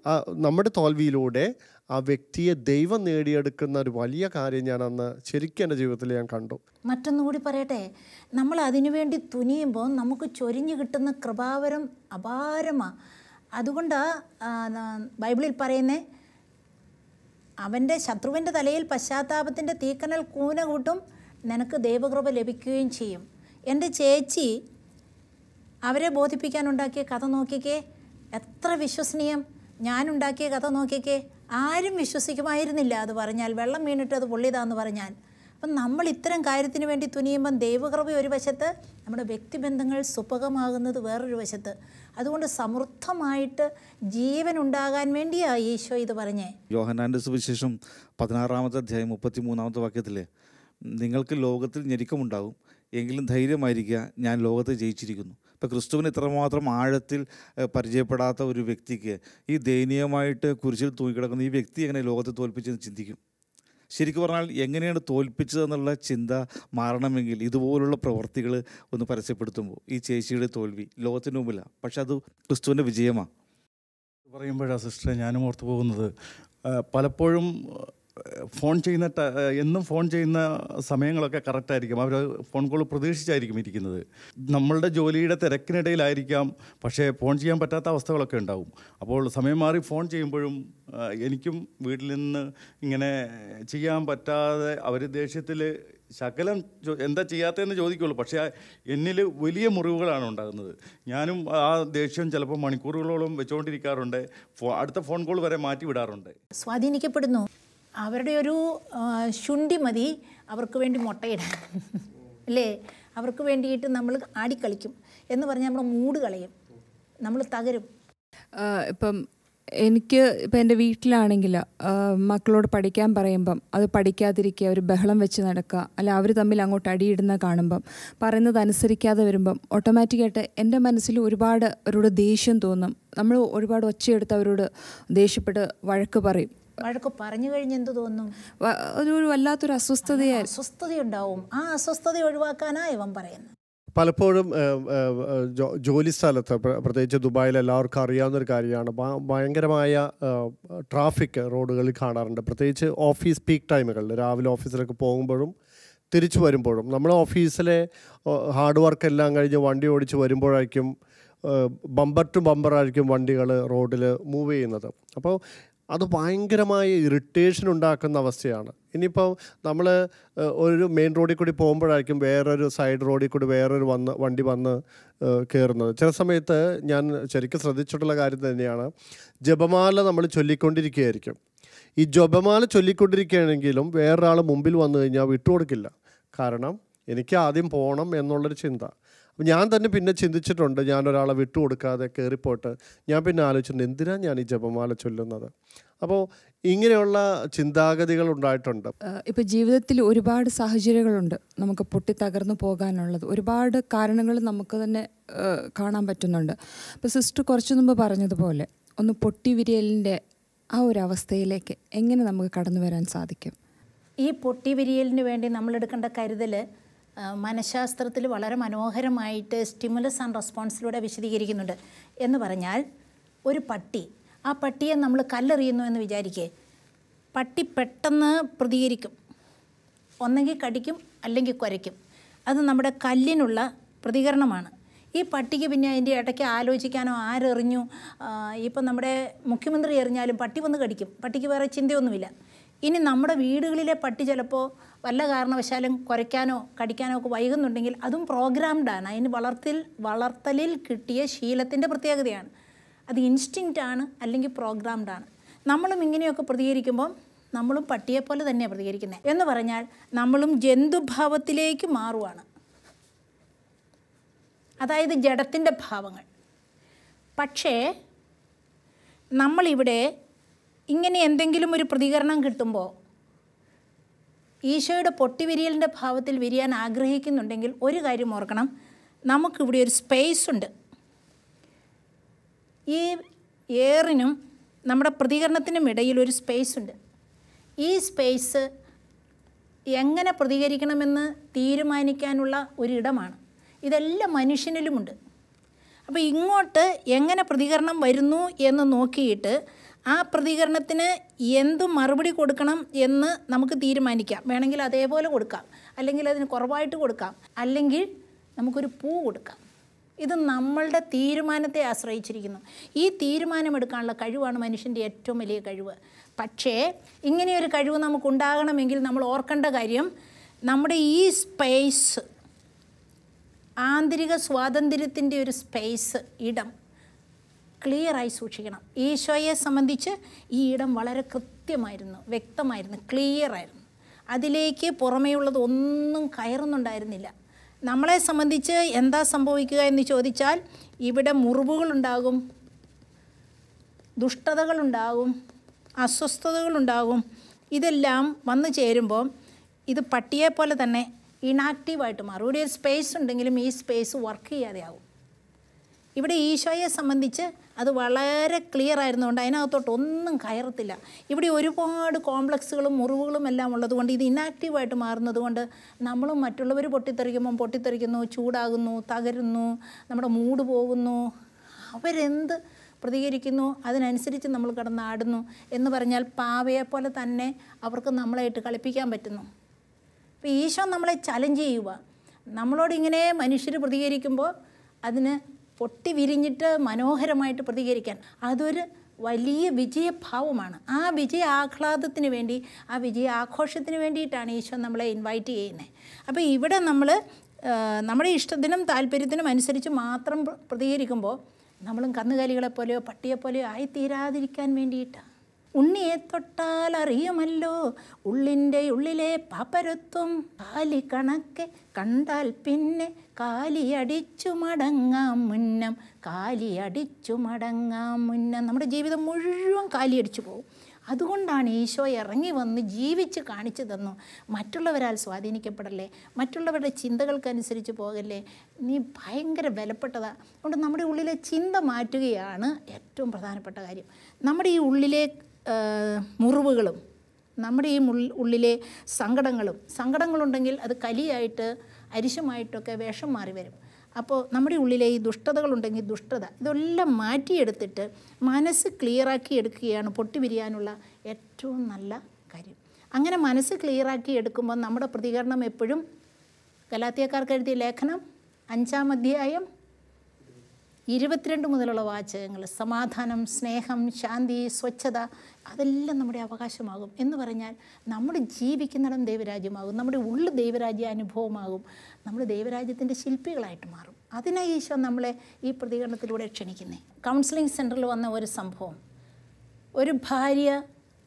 നമ്മുടെ തോൽവിയിലൂടെ ആ വ്യക്തിയെ ദൈവം നേടിയെടുക്കുന്ന ഒരു വലിയ കാര്യം ഞാൻ അന്ന് ശരിക്കും എൻ്റെ ജീവിതത്തിൽ ഞാൻ കണ്ടു. മറ്റൊന്നുകൂടി പറയട്ടെ, നമ്മൾ അതിനുവേണ്ടി തുനിയുമ്പോൾ നമുക്ക് ചൊരിഞ്ഞു കിട്ടുന്ന കൃപാവരം അപാരമാണ്. അതുകൊണ്ടാണ് ബൈബിളിൽ പറയുന്നത്, അവൻ്റെ ശത്രുവിൻ്റെ തലയിൽ പശ്ചാത്താപത്തിൻ്റെ തീക്കനൽ കൂന കൂട്ടും, നിനക്ക് ദൈവകൃപ ലഭിക്കുകയും ചെയ്യും. എൻ്റെ ചേച്ചി അവരെ ബോധിപ്പിക്കാനുണ്ടാക്കിയ കഥ നോക്കിക്കേ, എത്ര വിശ്വസനീയം. ഞാനുണ്ടാക്കിയ കഥ നോക്കിക്കേ, ആരും വിശ്വസിക്കുമായിരുന്നില്ല അത് പറഞ്ഞാൽ, വെള്ളം വീണിട്ട് അത് പൊള്ളിയതാന്ന് പറഞ്ഞാൽ. അപ്പം നമ്മൾ ഇത്തരം കാര്യത്തിന് വേണ്ടി തുനിയുമ്പം ദൈവകൃപ ഒരു വശത്ത്, നമ്മുടെ വ്യക്തിബന്ധങ്ങൾ സുഭഗമാകുന്നത് വേറൊരു വശത്ത്. അതുകൊണ്ട് സമൃദ്ധമായിട്ട് ജീവൻ ഉണ്ടാകാൻ വേണ്ടിയാണ് ഈശോ ഇത് പറഞ്ഞേ. യോഹന്നാൻ്റെ സുവിശേഷം 16-ാമത്തെ അധ്യായം 33-ാമത്തെ വാക്യത്തിലെ, നിങ്ങൾക്ക് ലോകത്തിൽ ഞെരുക്കമുണ്ടാകും, എങ്കിലും ധൈര്യമായിരിക്കുക, ഞാൻ ലോകത്തെ ജയിച്ചിരിക്കുന്നു. ഇപ്പോൾ ക്രിസ്തുവിന് ഇത്രമാത്രം ആഴത്തിൽ പരിചയപ്പെടാത്ത ഒരു വ്യക്തിക്ക് ഈ ദയനീയമായിട്ട് കുരിശിൽ തൂങ്ങിക്കിടക്കുന്ന ഈ വ്യക്തി എങ്ങനെ ലോകത്തെ തോൽപ്പിച്ചെന്ന് ചിന്തിക്കും. ശരിക്കും പറഞ്ഞാൽ എങ്ങനെയാണ് തോൽപ്പിച്ചതെന്നുള്ള ചിന്ത മാറണമെങ്കിൽ ഇതുപോലുള്ള പ്രവർത്തികൾ ഒന്ന് പരസ്യപ്പെടുത്തുമ്പോൾ ഈ ചേച്ചിയുടെ തോൽവി ലോകത്തിന് മുമ്പില്ല, പക്ഷെ അത് ക്രിസ്തുവിൻ്റെ വിജയമാണ്. പറയുമ്പോഴാണ് സിസ്റ്ററെ ഞാനും ഓർത്തു പോകുന്നത്, പലപ്പോഴും എന്നും ഫോൺ ചെയ്യുന്ന സമയങ്ങളൊക്കെ കറക്റ്റായിരിക്കും. അവർ ഫോൺ കോൾ പ്രതീക്ഷിച്ചായിരിക്കും ഇരിക്കുന്നത്. നമ്മളുടെ ജോലിയുടെ തിരക്കിനിടയിലായിരിക്കാം, പക്ഷേ ഫോൺ ചെയ്യാൻ പറ്റാത്ത അവസ്ഥകളൊക്കെ ഉണ്ടാവും. അപ്പോൾ സമയം മാറി ഫോൺ ചെയ്യുമ്പോഴും എനിക്കും വീട്ടിൽ നിന്ന് ഇങ്ങനെ ചെയ്യാൻ പറ്റാതെ അവർ ദേഷ്യത്തിൽ ശകലം എന്താ ചെയ്യാത്തതെന്ന് ചോദിക്കുള്ളൂ. പക്ഷേ എന്നിൽ വലിയ മുറിവുകളാണ് ഉണ്ടാകുന്നത്. ഞാനും ആ ദേഷ്യം ചിലപ്പോൾ മണിക്കൂറുകളോളം വെച്ചുകൊണ്ടിരിക്കാറുണ്ട്. അടുത്ത ഫോൺ കോൾ വരെ മാറ്റി വിടാറുണ്ട്. സ്വാധീനിക്കപ്പെടുന്നു. അവരുടെ ഒരു ശുണ്ഠി മതി അവർക്ക് വേണ്ടി മുട്ടയിടാൻ, അല്ലേ? അവർക്ക് വേണ്ടിയിട്ട് നമ്മൾ ആടിക്കളിക്കും എന്ന് പറഞ്ഞാൽ നമ്മൾ മൂഡ് കളയും, നമ്മൾ തകരും. ഇപ്പം എൻ്റെ വീട്ടിലാണെങ്കിൽ മക്കളോട് പഠിക്കാൻ പറയുമ്പം അത് പഠിക്കാതിരിക്കുക, ഒരു ബഹളം വെച്ച് നടക്കുക, അല്ല അവർ തമ്മിൽ അങ്ങോട്ട് അടിയിടുന്ന കാണുമ്പം പറയുന്നത് അനുസരിക്കാതെ വരുമ്പം ഓട്ടോമാറ്റിക്കായിട്ട് എൻ്റെ മനസ്സിൽ ഒരുപാട് അവരോട് ദേഷ്യം തോന്നും. നമ്മൾ ഒരുപാട് ഒച്ചയെടുത്ത് അവരോട് ദേഷ്യപ്പെട്ട് വഴക്ക് പറയും. വഴക്ക് പറഞ്ഞു കഴിഞ്ഞ് എന്ത് തോന്നും? ഒരു വല്ലാത്തൊരു അസ്വസ്ഥതയുണ്ടാവും. ആ അസ്വസ്ഥത ഒഴിവാക്കാനാണ് ഇവൻ പറയുന്നത്. പലപ്പോഴും ജോലി സ്ഥലത്ത്, പ്രത്യേകിച്ച് ദുബായിൽ എല്ലാവർക്കും അറിയാവുന്നൊരു കാര്യമാണ്, ഭയങ്കരമായ ട്രാഫിക് റോഡുകളിൽ കാണാറുണ്ട്. പ്രത്യേകിച്ച് ഓഫീസ് പീക്ക് ടൈമുകളിൽ, രാവിലെ ഓഫീസിലേക്ക് പോകുമ്പോഴും തിരിച്ചു വരുമ്പോഴും. നമ്മൾ ഓഫീസിലെ ഹാർഡ് വർക്ക് എല്ലാം കഴിഞ്ഞ് വണ്ടി ഓടിച്ച് വരുമ്പോഴായിരിക്കും ബമ്പർ ടു ബമ്പറായിരിക്കും വണ്ടികൾ റോഡിൽ മൂവ് ചെയ്യുന്നത്. അപ്പോൾ അത് ഭയങ്കരമായ ഇറിറ്റേഷൻ ഉണ്ടാക്കുന്ന അവസ്ഥയാണ്. ഇനിയിപ്പോൾ നമ്മൾ ഒരു മെയിൻ റോഡിൽ കൂടി പോകുമ്പോഴായിരിക്കും വേറൊരു സൈഡ് റോഡിൽ കൂടി വേറൊരു വണ്ടി വന്ന് കയറുന്നത്. ചില സമയത്ത് ഞാൻ ശരിക്കും ശ്രദ്ധിച്ചിട്ടുള്ള കാര്യം തന്നെയാണ്, ജപമാല നമ്മൾ ചൊല്ലിക്കൊണ്ടിരിക്കുകയായിരിക്കും. ഈ ജപമാല ചൊല്ലിക്കൊണ്ടിരിക്കുകയാണെങ്കിലും വേറൊരാൾ മുമ്പിൽ വന്നു കഴിഞ്ഞാൽ വിട്ടുകൊടുക്കില്ല. കാരണം എനിക്ക് ആദ്യം പോകണം എന്നുള്ളൊരു ചിന്ത. ഞാൻ തന്നെ പിന്നെ ചിന്തിച്ചിട്ടുണ്ട്, ഞാനൊരാളെ വിട്ടുകൊടുക്കാതെ കയറിപ്പോയിട്ട് ഞാൻ പിന്നെ ആലോചിച്ചിട്ടുണ്ട് എന്തിനാണ് ഞാൻ ഈ ജപമാല ചൊല്ലുന്നത്. അപ്പോൾ ഇങ്ങനെയുള്ള ചിന്താഗതികൾ ഉണ്ടായിട്ടുണ്ട്. ഇപ്പോൾ ജീവിതത്തിൽ ഒരുപാട് സാഹചര്യങ്ങളുണ്ട് നമുക്ക് പൊട്ടിത്തകർന്നു പോകാനുള്ളത്. ഒരുപാട് കാരണങ്ങൾ നമുക്ക് തന്നെ കാണാൻ പറ്റുന്നുണ്ട്. ഇപ്പോൾ സിസ്റ്റർ കുറച്ചു മുമ്പ് പറഞ്ഞതുപോലെ ഒന്ന് പൊട്ടി വിരിയലിൻ്റെ ആ ഒരു അവസ്ഥയിലേക്ക് എങ്ങനെ നമുക്ക് കടന്നു വരാൻ സാധിക്കും? ഈ പൊട്ടി വിരിയലിന് വേണ്ടി നമ്മളെടുക്കേണ്ട കരുതൽ മനഃശാസ്ത്രത്തിൽ വളരെ മനോഹരമായിട്ട് സ്റ്റിമുലസ് ആൻഡ് റെസ്പോൺസിലൂടെ വിശദീകരിക്കുന്നുണ്ട്. എന്ന് പറഞ്ഞാൽ ഒരു പട്ടി, ആ പട്ടിയെ നമ്മൾ കല്ലെറിയുന്നു എന്ന് വിചാരിക്കേ, പട്ടി പെട്ടെന്ന് പ്രതികരിക്കും. ഒന്നെങ്കിൽ കടിക്കും അല്ലെങ്കിൽ കുരയ്ക്കും. അത് നമ്മുടെ കല്ലിനുള്ള പ്രതികരണമാണ്. ഈ പട്ടിക്ക് പിന്നെ അതിൻ്റെ ഇടയ്ക്ക് ആലോചിക്കാനോ ആരെറിഞ്ഞു, ഇപ്പം നമ്മുടെ മുഖ്യമന്ത്രി എറിഞ്ഞാലും പട്ടി വന്ന് കടിക്കും. പട്ടിക്ക് വേറെ ചിന്തയൊന്നുമില്ല. ഇനി നമ്മുടെ വീടുകളിലെ പട്ടി ചിലപ്പോൾ വല്ല കാരണവശാലും കുരയ്ക്കാനോ കടിക്കാനോ ഒക്കെ വൈകുന്നുണ്ടെങ്കിൽ അതും പ്രോഗ്രാംഡാണ്. അതിന് വളർത്തലിൽ കിട്ടിയ ശീലത്തിൻ്റെ പ്രത്യേകതയാണ്. അത് ഇൻസ്റ്റിങ്ക്റ്റാണ് അല്ലെങ്കിൽ പ്രോഗ്രാംഡാണ്. നമ്മളും ഇങ്ങനെയൊക്കെ പ്രതികരിക്കുമ്പം നമ്മളും പട്ടിയെപ്പോലെ തന്നെയാണ് പ്രതികരിക്കുന്നത്. എന്ന് പറഞ്ഞാൽ നമ്മളും ജന്തുഭാവത്തിലേക്ക് മാറുവാണ്. അതായത് ജഡത്തിൻ്റെ ഭാവങ്ങൾ. പക്ഷേ നമ്മളിവിടെ ഇങ്ങനെ എന്തെങ്കിലും ഒരു പ്രതികരണം കിട്ടുമ്പോൾ ഈശോയുടെ പൊട്ടിവിരിയലിൻ്റെ ഭാവത്തിൽ വിരിയാൻ ആഗ്രഹിക്കുന്നുണ്ടെങ്കിൽ ഒരു കാര്യം ഓർക്കണം, നമുക്കിവിടെ ഒരു സ്പേസ് ഉണ്ട്. ഈ എയറിനും നമ്മുടെ പ്രതികരണത്തിനും ഇടയിൽ ഒരു സ്പേസ് ഉണ്ട്. ഈ സ്പേസ് എങ്ങനെ പ്രതികരിക്കണമെന്ന് തീരുമാനിക്കാനുള്ള ഒരിടമാണ്. ഇതെല്ലാം മനുഷ്യനിലുമുണ്ട്. അപ്പോൾ ഇങ്ങോട്ട് എങ്ങനെ പ്രതികരണം വരുന്നു എന്ന് നോക്കിയിട്ട് ആ പ്രതികരണത്തിന് എന്ത് മറുപടി കൊടുക്കണം എന്ന് നമുക്ക് തീരുമാനിക്കാം. വേണമെങ്കിൽ അതേപോലെ കൊടുക്കാം, അല്ലെങ്കിൽ അതിന് കുറവായിട്ട് കൊടുക്കാം, അല്ലെങ്കിൽ നമുക്കൊരു പൂ കൊടുക്കാം. ഇത് നമ്മളുടെ തീരുമാനത്തെ ആശ്രയിച്ചിരിക്കുന്നു. ഈ തീരുമാനമെടുക്കാനുള്ള കഴിവാണ് മനുഷ്യൻ്റെ ഏറ്റവും വലിയ കഴിവ്. പക്ഷേ ഇങ്ങനെയൊരു കഴിവ് നമുക്കുണ്ടാകണമെങ്കിൽ നമ്മൾ ഓർക്കേണ്ട കാര്യം, നമ്മുടെ ഈ സ്പേസ്, ആന്തരിക സ്വാതന്ത്ര്യത്തിൻ്റെ ഒരു സ്പേസ്, ഇടം ക്ലിയറായി സൂക്ഷിക്കണം. ഈശോയെ സംബന്ധിച്ച് ഈ ഇടം വളരെ കൃത്യമായിരുന്നു, വ്യക്തമായിരുന്നു, ക്ലിയറായിരുന്നു. അതിലേക്ക് പുറമേയുള്ളത് ഒന്നും കയറുന്നുണ്ടായിരുന്നില്ല. നമ്മളെ സംബന്ധിച്ച് എന്താ സംഭവിക്കുക എന്ന് ചോദിച്ചാൽ, ഇവിടെ മുറിവുകളുണ്ടാകും, ദുഷ്ടതകളുണ്ടാകും, അസ്വസ്ഥതകളുണ്ടാകും. ഇതെല്ലാം വന്നു ചേരുമ്പോൾ ഇത് പട്ടിയെപ്പോലെ തന്നെ ഇനാക്റ്റീവായിട്ട് മാറും. ഇവിടെ ഒരു സ്പേസ് ഉണ്ടെങ്കിലും ഈ സ്പേസ് വർക്ക് ചെയ്യാതെ ആവും. ഇവിടെ ഈശോയെ സംബന്ധിച്ച് അത് വളരെ ക്ലിയർ ആയിരുന്നുകൊണ്ട് അതിനകത്തോട്ട് ഒന്നും കയറത്തില്ല. ഇവിടെ ഒരുപാട് കോംപ്ലക്സുകളും മുറിവുകളും എല്ലാം ഉള്ളതുകൊണ്ട് ഇത് ഇനാക്റ്റീവായിട്ട് മാറുന്നത് കൊണ്ട് നമ്മളും മറ്റുള്ളവർ പൊട്ടിത്തെറിക്കുന്നു, ചൂടാകുന്നു, തകരുന്നു, നമ്മുടെ മൂഡ് പോകുന്നു, അവരെന്ത് പ്രതികരിക്കുന്നു അതിനനുസരിച്ച് നമ്മൾ കിടന്നാടുന്നു എന്ന് പറഞ്ഞാൽ പാവയെപ്പോലെ തന്നെ അവർക്ക് നമ്മളായിട്ട് കളിപ്പിക്കാൻ പറ്റുന്നു. അപ്പോൾ ഈശോ നമ്മളെ ചലഞ്ച് ചെയ്യുക. നമ്മളോടിങ്ങനെ മനുഷ്യർ പ്രതികരിക്കുമ്പോൾ അതിന് പൊട്ടി വിരിഞ്ഞിട്ട് മനോഹരമായിട്ട് പ്രതികരിക്കാൻ അതൊരു വലിയ വിജയഭാവമാണ്. ആ വിജയ ആഹ്ലാദത്തിന് വേണ്ടി, ആ വിജയ ആഘോഷത്തിന് വേണ്ടിയിട്ടാണ് ഈശോ നമ്മളെ ഇൻവൈറ്റ് ചെയ്യുന്നത്. അപ്പോൾ ഇവിടെ നമ്മൾ നമ്മുടെ ഇഷ്ടത്തിനും താല്പര്യത്തിനും അനുസരിച്ച് മാത്രം പ്രതികരിക്കുമ്പോൾ നമ്മളും കന്നുകാലികളെപ്പോലെയോ പട്ടിയെപ്പോലെയോ ആയിത്തീരാതിരിക്കാൻ വേണ്ടിയിട്ടാണ്. ഉണ്ണിയെ തൊട്ടാൽ അറിയുമല്ലോ ഉള്ളിൻ്റെ ഉള്ളിലെ പാപ്പരത്വം, കാലി കണക്കെ കണ്ടാൽ പിന്നെ കാലിയടിച്ചു മടങ്ങാം മുന്നം, കാലിയടിച്ചു മടങ്ങാം മുന്നം. നമ്മുടെ ജീവിതം മുഴുവൻ കാലിയടിച്ചു പോകും. അതുകൊണ്ടാണ് ഈശോ ഇറങ്ങി വന്ന് ജീവിച്ച് കാണിച്ചു തന്നു. മറ്റുള്ളവരാൽ സ്വാധീനിക്കപ്പെടല്ലേ, മറ്റുള്ളവരുടെ ചിന്തകൾക്കനുസരിച്ച് പോകല്ലേ, നീ ഭയങ്കര വിലപ്പെട്ടതാണ്. അതുകൊണ്ട് നമ്മുടെ ഉള്ളിലെ ചിന്ത മാറ്റുകയാണ് ഏറ്റവും പ്രധാനപ്പെട്ട കാര്യം. നമ്മുടെ ഈ ഉള്ളിലെ മുറിവുകളും നമ്മുടെ ഈ ഉള്ളിലെ സങ്കടങ്ങളുണ്ടെങ്കിൽ അത് കലിയായിട്ട് അരിശമായിട്ടൊക്കെ വേഷം മാറി വരും. അപ്പോൾ നമ്മുടെ ഉള്ളിലെ ഈ ദുഷ്ടതകളുണ്ടെങ്കിൽ ദുഷ്ടത ഇതെല്ലാം മാറ്റിയെടുത്തിട്ട് മനസ്സ് ക്ലിയറാക്കി എടുക്കുകയാണ് പൊട്ടി വിരിയാനുള്ള ഏറ്റവും നല്ല കാര്യം. അങ്ങനെ മനസ്സ് ക്ലിയറാക്കി എടുക്കുമ്പോൾ നമ്മുടെ പ്രതികരണം എപ്പോഴും ഗലാത്യക്കാർക്ക് എഴുതിയ ലേഖനം 5-ാം അധ്യായം 22 മുതലുള്ള വാചകങ്ങൾ, സമാധാനം, സ്നേഹം, ശാന്തി, സ്വച്ഛത അതെല്ലാം നമ്മുടെ അവകാശമാകും എന്ന് പറഞ്ഞാൽ നമ്മൾ ജീവിക്കുന്നിടം ദൈവരാജ്യമാകും, നമ്മുടെ ഉള്ളിൽ ദൈവരാജ്യ അനുഭവമാകും, നമ്മൾ ദൈവരാജ്യത്തിൻ്റെ ശില്പികളായിട്ട് മാറും. അതിനായി ഈശോ നമ്മളെ ഈ പ്രതികരണത്തിലൂടെ ക്ഷണിക്കുന്നത്. കൗൺസിലിംഗ് സെൻറ്ററിൽ വന്ന ഒരു സംഭവം, ഒരു ഭാര്യ,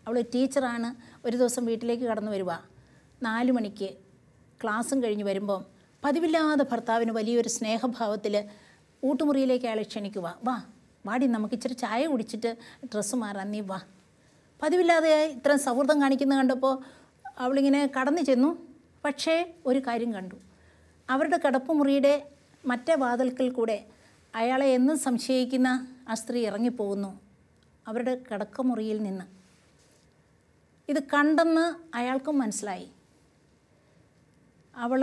അവൾ ടീച്ചറാണ്, ഒരു ദിവസം വീട്ടിലേക്ക് കടന്നു വരുക. 4 മണിക്ക് ക്ലാസ്സും കഴിഞ്ഞ് വരുമ്പം പതിവില്ലാതെ ഭർത്താവിന് വലിയൊരു സ്നേഹഭാവത്തിൽ ഊട്ടുമുറിയിലേക്ക് അയാളെ ക്ഷണിക്കുക. വാടി നമുക്ക് ഇച്ചിരി ചായ കുടിച്ചിട്ട് ഡ്രസ്സ് മാറാൻ, നീ വാ. പതിവില്ലാതെ ഇത്രയും സൗഹൃദം കാണിക്കുന്നത് കണ്ടപ്പോൾ അവളിങ്ങനെ കടന്നു ചെന്നു. പക്ഷേ ഒരു കാര്യം കണ്ടു, അവരുടെ കിടപ്പുമുറിയുടെ മറ്റേ വാതിൽക്കൽ കൂടെ അയാളെ എന്നും സംശയിക്കുന്ന ആ സ്ത്രീ ഇറങ്ങിപ്പോകുന്നു അവരുടെ കിടക്കമുറിയിൽ നിന്ന്. ഇത് കണ്ടെന്ന് അയാൾക്കും മനസ്സിലായി. അവൾ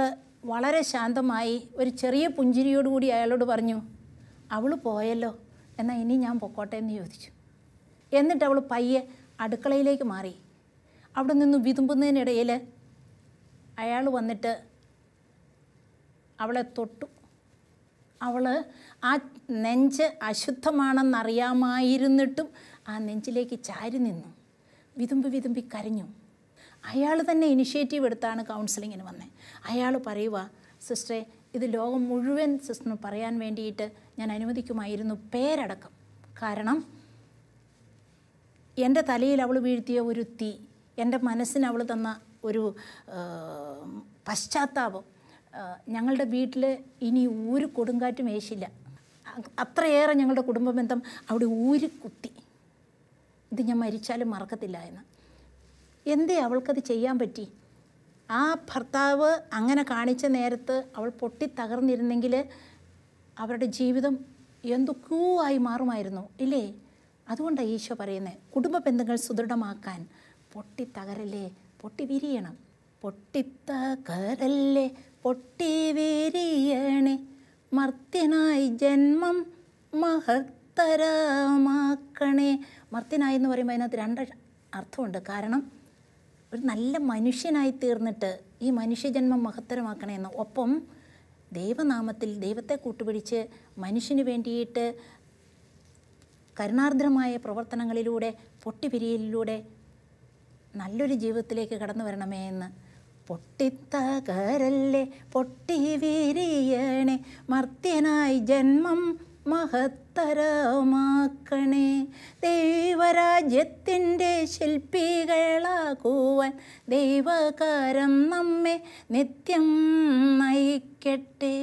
വളരെ ശാന്തമായി ഒരു ചെറിയ പുഞ്ചിരിയോടുകൂടി അയാളോട് പറഞ്ഞു, അവൾ പോയല്ലോ, എന്നാൽ ഇനി ഞാൻ പൊക്കോട്ടെ എന്ന് ചോദിച്ചു. എന്നിട്ട് അവൾ പയ്യെ അടുക്കളയിലേക്ക് മാറി. അവിടെ നിന്ന് വിതുമ്പുന്നതിനിടയിൽ അയാൾ വന്നിട്ട് അവളെ തൊട്ടു. അവൾ ആ നെഞ്ച് അശുദ്ധമാണെന്നറിയാമായിരുന്നിട്ടും ആ നെഞ്ചിലേക്ക് ചാരി നിന്നു, വിതുമ്പി കരഞ്ഞു. അയാൾ തന്നെ ഇനിഷ്യേറ്റീവ് എടുത്താണ് കൗൺസിലിങ്ങിന് വന്നത്. അയാൾ പറയുക, സിസ്റ്ററെ ഇത് ലോകം മുഴുവൻ സിസ്റ്ററിന് പറയാൻ വേണ്ടിയിട്ട് ഞാൻ അനുവദിക്കുമായിരുന്നു, പേരടക്കം. കാരണം എൻ്റെ തലയിൽ അവൾ വീഴ്ത്തിയ ഒരു തീ, എൻ്റെ മനസ്സിന് അവൾ തന്ന ഒരു പശ്ചാത്താപം, ഞങ്ങളുടെ വീട്ടിൽ ഇനി ഒരു കൊടുങ്കാറ്റും ഏശില്ല. അത്രയേറെ ഞങ്ങളുടെ കുടുംബ ബന്ധം അവിടെ ഊരിക്കുത്തി. ഇത് ഞാൻ മരിച്ചാലും മറക്കത്തില്ല എന്ന്. എന്തേ അവൾക്കത് ചെയ്യാൻ പറ്റി? ആ ഭർത്താവ് അങ്ങനെ കാണിച്ച നേരത്ത് അവൾ പൊട്ടിത്തകർന്നിരുന്നെങ്കിൽ അവരുടെ ജീവിതം എന്തൊക്കെയോ ആയി മാറുമായിരുന്നു, ഇല്ലേ? അതുകൊണ്ടാണ് ഈശോ പറയുന്നത്, കുടുംബ ബന്ധങ്ങൾ സുദൃഢമാക്കാൻ പൊട്ടിത്തകരല്ലേ, പൊട്ടി വിരിയണം. പൊട്ടിത്തകരല്ലേ, പൊട്ടി വിരിയണേ, മർത്യനായി ജന്മം മഹത്തരമാക്കണേ. മർത്യനായി എന്ന് പറയുമ്പോൾ അതിനകത്ത് 2 അർത്ഥമുണ്ട്. കാരണം ഒരു നല്ല മനുഷ്യനായി തീർന്നിട്ട് ഈ മനുഷ്യജന്മം മഹത്തരമാക്കണമെന്ന്, ഒപ്പം ദൈവനാമത്തിൽ ദൈവത്തെ കൂട്ടുപിടിച്ച് മനുഷ്യന് വേണ്ടിയിട്ട് കരുണാർദ്രമായ പ്രവർത്തനങ്ങളിലൂടെ പൊട്ടിപ്പിരിയലിലൂടെ നല്ലൊരു ജീവിതത്തിലേക്ക് കടന്നു വരണമേ എന്ന്. പൊട്ടിത്തകരല്ലേ, പൊട്ടി വിരിയണേ, മർത്യനായി ജന്മം മഹത്തരമാക്കണേ, ദൈവരാജ്യത്തിൻ്റെ ശില്പികളാകുവാൻ ദൈവകാരം നമ്മെ നിത്യം നയിക്കട്ടെ.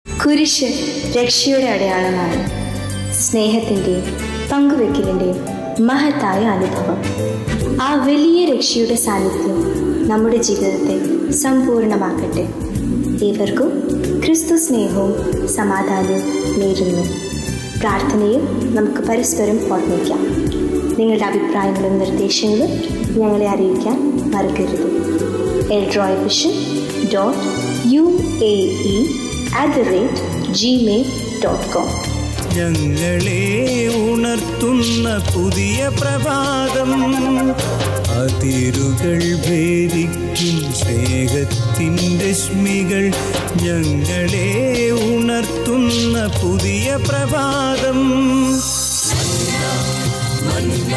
കുരിശ് രക്ഷയുടെ അടയാളമാണ്. സ്നേഹത്തിൻ്റെയും പങ്കുവെക്കലിൻ്റെയും മഹത്തായ അനുഭവം. ആ വലിയ രക്ഷയുടെ സാന്നിധ്യം നമ്മുടെ ജീവിതത്തെ സമ്പൂർണ്ണമാക്കട്ടെ. ഏവർക്കും ക്രിസ്തു സ്നേഹവും സമാധാനവും നേരുന്നു. പ്രാർത്ഥനയിൽ നമുക്ക് പരസ്പരം ഓർമ്മിക്കാം. നിങ്ങളുടെ അഭിപ്രായങ്ങളും നിർദ്ദേശങ്ങളും ഞങ്ങളെ അറിയിക്കാൻ മറക്കരുത്. eldroyvision.uae@gmail.com. ഞങ്ങളെ ഉണർത്തുന്ന പുതിയ പ്രഭാതം, അതിരുകൾ ഭേദിക്കും സ്നേഹത്തിൻ്റെ രശ്മികൾ. ഞങ്ങളെ ഉണർത്തുന്ന പുതിയ പ്രഭാതം. മന്ന